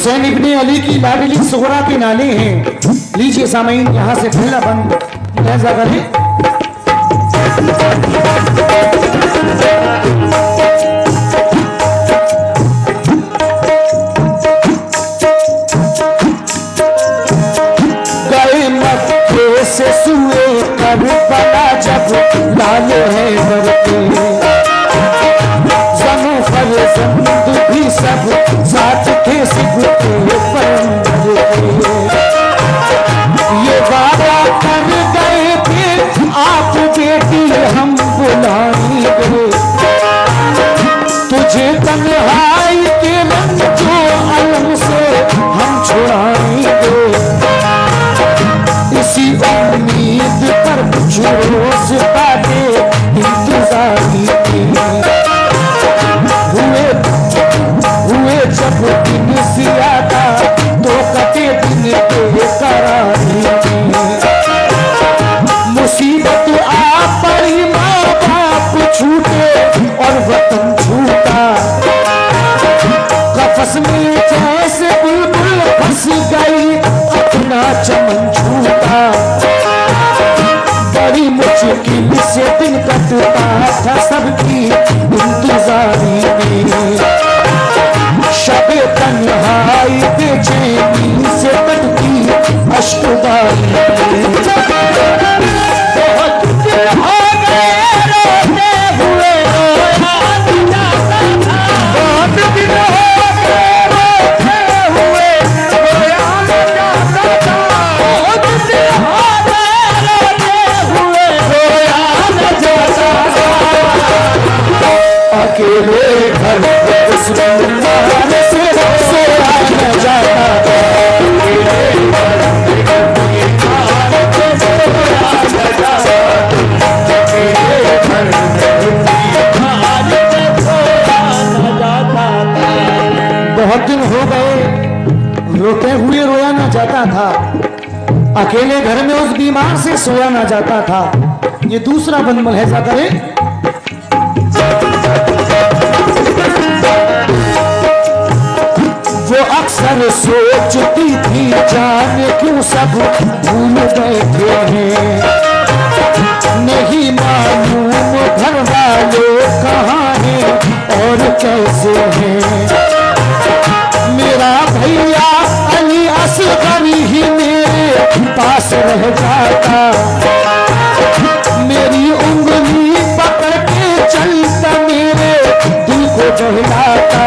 हुसैन इब्ने अली की लाडली सुगरा के नाले हैं। लीजिए सामीन, यहाँ से पहला बंद ऐसा करें। गए मक्के से सुए करबला जब लाल है बरते, जनो फरजंद भी सब साथ थे सिबते पैगंबर के। ये वादा कर गए थे आप बेटी हम बुलाएंगे, तुझे तन्हाई के रंग जो अलम से हम छुड़ाएंगे। इसी उम्मीद पर कुछ रोज बाटे इंतजारी हुए जब दिन ज्यादा तो कटे दिन के करारी। मुसीबत आ पड़ी, माँ बाप छूटे और वतन छूटा, कफस में जैसे बुलबुल फंस गई अपना चमन छूटा। बड़ी मुश्किल से दिन कटता था सबकी इंतजारी में, शबे तन्हाई बेचैनी से कटती अश्कबारी में। बहुत दिन हो गए रोते हुए रोया न जाता था, बहुत दिन हो गए रोते हुए रोया न जाता था, बहुत दिन हो गए रोते हुए रोया न जाता था। अकेले घर में सोया न जाता था, बहुत दिन हो गए रोते हुए रोया ना जाता था, अकेले घर में उस बीमार से सोया ना जाता था। ये दूसरा बंद मुलाहिजा करें। वो अक्सर सोचती थी जाने क्यों सब भूल बैठे हैं, नहीं मालूम घर वाले कहाँ हैं और कैसे हैं। मेरा भैया अली असगर ही मेरे पास रह जाता, मेरी उंगली पकड़ के चलता मेरे दिल को बहलाता।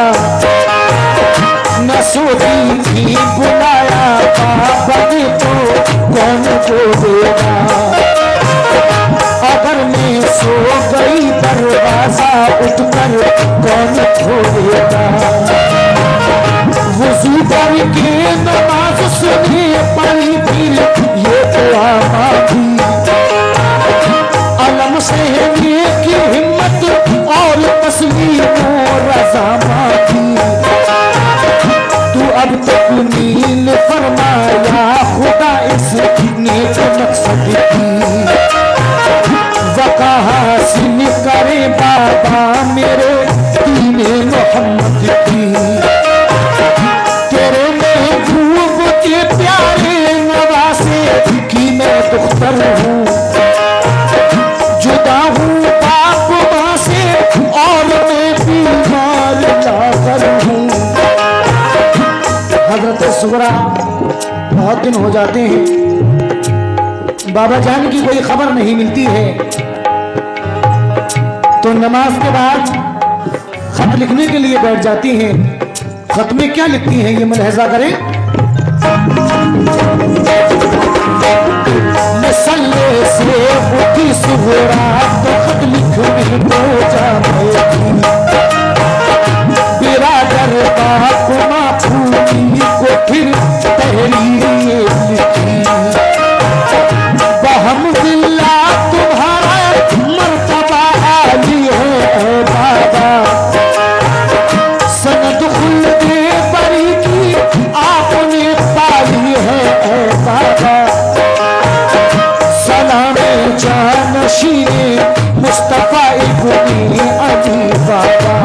न सोची थी बुलाया बाबा ने तो कौन को देगा, अगर मैं सो गई दरवाजा उठकर कौन खोलेगा। वुज़ू करके नमाज सुने पड़ी फिर ये दुआ मांगी, अलम सहने की हिम्मत और तस्लीम रज़ा मांगी। तू अब तक नील फरमाया खुदा इस नेक मकसद की, वक़ा हासिल करे बाबा मेरे दीने मोहम्मद की। तेरे महबूब के प्यारे नवासे की मैं दुख्तर हूँ, जुदा हूँ बाप माँ से और मैं बीमार लाकर हूँ। हज़रत सुगरा बहुत दिन हो जाते हैं, बाबा जान की कोई खबर नहीं मिलती है, तो नमाज के बाद खत लिखने के लिए बैठ जाती हैं। खत में क्या लिखती हैं ये मुलाहिजा करें। मसल्ले से उठी सुगरा तो खत लिखने को जा बैठी, बिरादर बाप माँ फूली को फिर तहरीर लिखी। बहमदिल्ला तुम्हारा मर्तबा आली है बाबा, सनद खुल्दे बरी की आपने पाली है बाबा। सलाम जानशीने मुस्तफा इब्ने अली बाबा,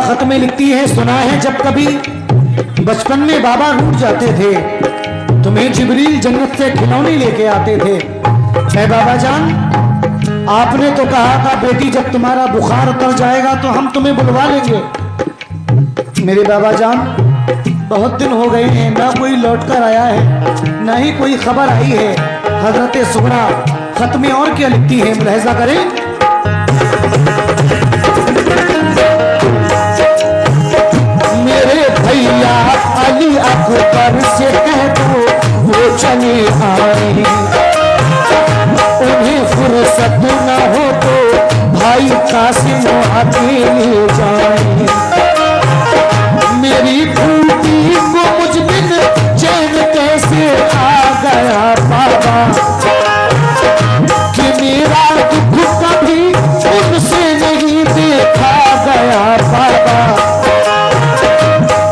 खत में लिखती है, सुना है जब कभी बचपन में बाबा रूठ जाते थे, तुम्हें जिब्रील जन्नत से खिलौने लेके आते थे। ऐ बाबा जान, आपने तो कहा था बेटी जब तुम्हारा बुखार उतर जाएगा तो हम तुम्हें बुलवा लेंगे। मेरे बाबा जान, बहुत दिन हो गए हैं, ना कोई लौट कर आया है, ना ही कोई खबर आई है। हजरत सुगरा खत में और क्या लिखती है, मुलाहिजा करें। मेरे भैया अली अकबर से कह दो वो चले आए, उन्हें फुर्सत न हो तो भाई कासिम अकेले जाए। मेरी फूटी को मुझ बिन चैन कैसे आ गया बाबा, कि मेरा दुख कभी उनसे नहीं देखा गया बाबा।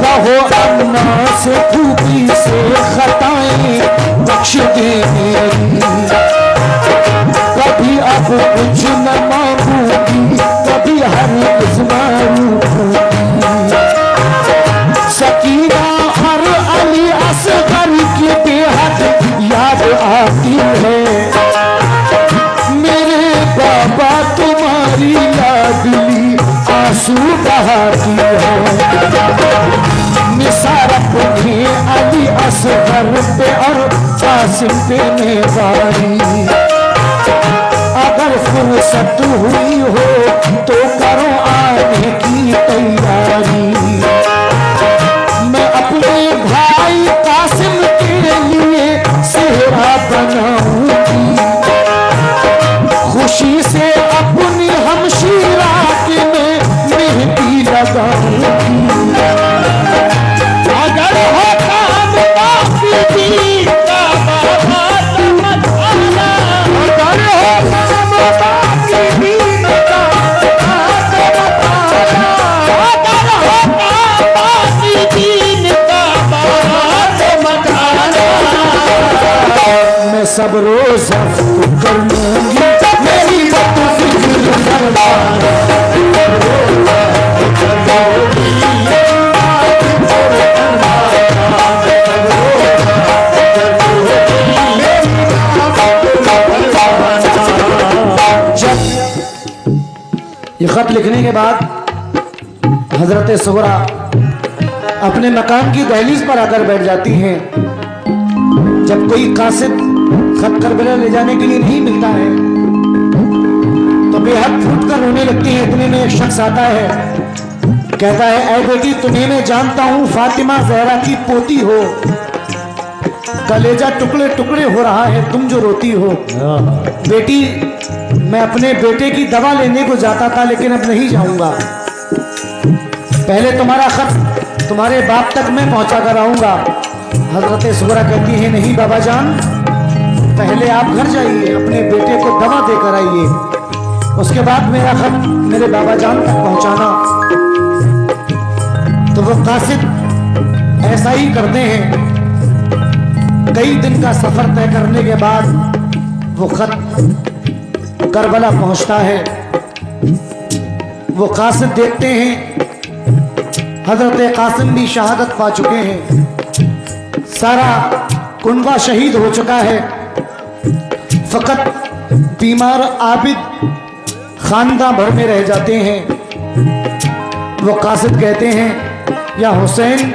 कहो अन्ना से फूटी से खताएं बख्श दे मेरी, कभी अब कुछ न मांगूंगी, कभी हर मारूंगी। सकीना हर अली असगर की बेहद याद आती है, मेरे बाबा तुम्हारी लाडली आंसू बहाती है। निसार अपने अली असगर पे और कासिम पे मेवारी, अगर फुर्सत हुई हो तो करो आने की तैयारी। मैं अपने भाई कासिम के लिए सेहरा बनाऊंगी, खुशी से अपनी हमशीरा के में मेहंदी लगाऊंगी। अगर हो काम बाकी भी का बाबा मत आना, अगर हो काम बाकी भी का बाबा मत आना, अगर हो काम बाकी भी का बाबा मत आना। मैं सब रोज कर लूंगी, मेरी मत फिक्र करना। ये खत लिखने के बाद हजरत सुगरा अपने मकान की दहलीज पर आकर बैठ जाती हैं। जब कोई कासिद खत करबला ले जाने के लिए नहीं मिलता है तो बेहद फूट कर रोने लगती है। इतने में एक शख्स आता है, कहता है, ऐ बेटी तुम्हें मैं जानता हूँ, फातिमा जहरा की पोती हो, कलेजा टुकड़े टुकड़े हो रहा है तुम जो रोती हो। बेटी मैं अपने बेटे की दवा लेने को जाता था लेकिन अब नहीं जाऊंगा, पहले तुम्हारा खत तुम्हारे बाप तक मैं पहुंचा कर आऊंगा। हजरत सुगरा कहती है, नहीं बाबा जान, पहले आप घर जाइए, अपने बेटे को दवा देकर आइए, उसके बाद मेरा खत मेरे बाबा जान तक पहुंचाना। तो वो कासिद ऐसा ही करते हैं। कई दिन का सफर तय करने के बाद वो खत करबला पहुंचता है। वो कासिद देखते हैं हजरत कासिम भी शहादत पा चुके हैं, सारा कुनबा शहीद हो चुका है, फकत बीमार आबिद खानदा भर में रह जाते हैं। वो कासिद कहते हैं, या हुसैन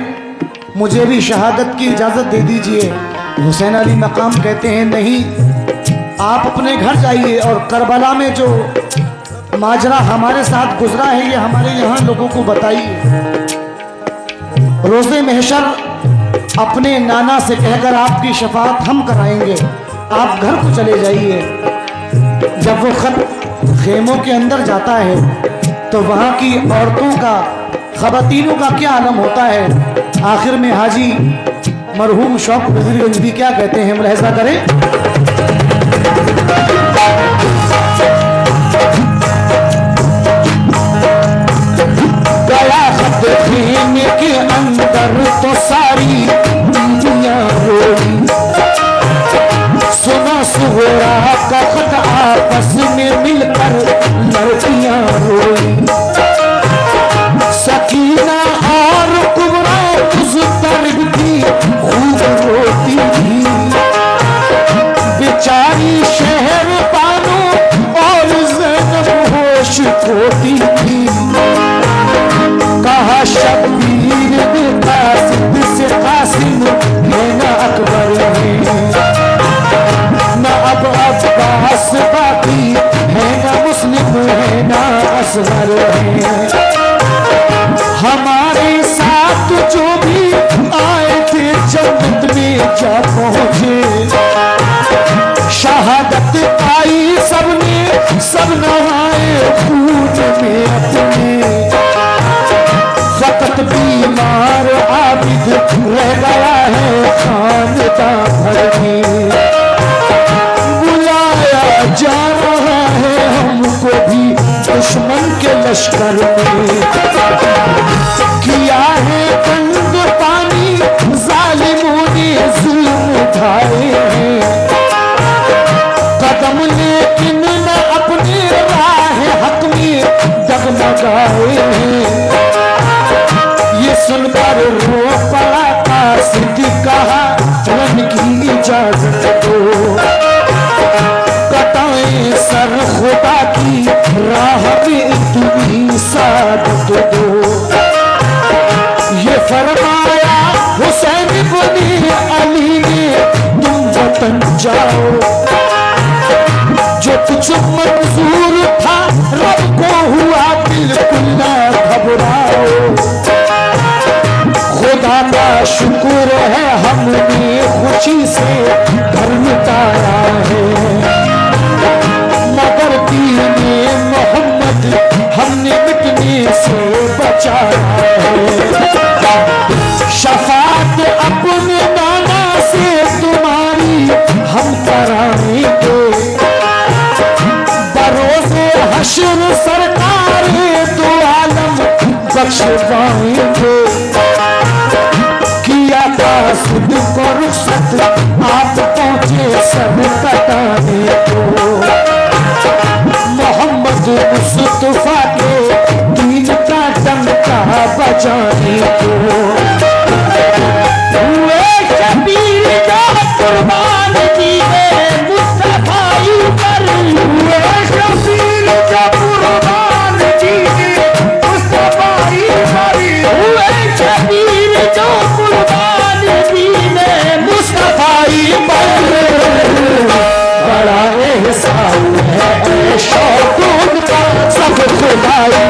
मुझे भी शहादत की इजाज़त दे दीजिए। हुसैन अली मकाम कहते हैं, नहीं, आप अपने घर जाइए और करबला में जो माजरा हमारे साथ गुजरा है ये हमारे यहाँ लोगों को बताइए। रोज़े महशर अपने नाना से कहकर आपकी शफाअत हम कराएंगे, आप घर को चले जाइए। जब वो खत खेमों के अंदर जाता है तो वहाँ की औरतों का, ख़वातीनों का क्या आलम होता है। आखिर में हाजी मरहूम शौक वज़ीरगंज भी क्या कहते हैं, मुलाहिज़ा करें। गया खत खेमे के अंदर तो सारी दुनिया रोई, सुना सुगरा का खत आपस में मिलकर लड़कियां रोई। सखी सर में किया है गंद पानी जालिमों ने जुल्म उठाए हैं कदम लेकिन न अपने राह हक में डगमगाए हैं ये सुनकर रो पड़ा कासिद कहा रन की इजाजत दो कटाएं सर खुदा की राह में तुम्हें सादत दो ये फरमाया हुसैन इब्न अली ने तुम वतन जाओ जो कुछ मंजूर था रब को हुआ बिल्कुल ना घबराओ खुदा का शुक्र है हमने खुशी से घर मिटाया है मगर दीने मोहम्मद हमने मिटने से बचाया है शफात अपने नाना से तुम्हारी हम कराएंगे बरोज़े हश्र सरकार दो आलम बख्शवाएंगे किया कासिद को रुखसत आप पहुंचे सब कटाने को मोहम्मद मुस्तफा के दीन का डंका बजाने को हुए शबीर जो कुर्बान दिए मुस्तफाई पर हुए शबीर जो कुर्बान दिए मुस्तफाई पर हुए शबीर जो कुर्बान दिए मुस्तफाई पर बड़ा एहसान है शौकून का सब खुदाई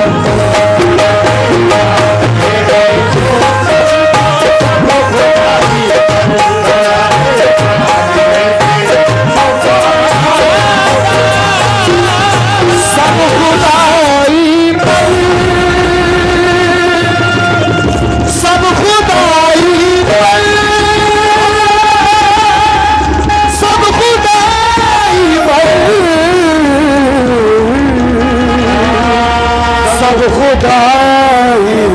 खुदाई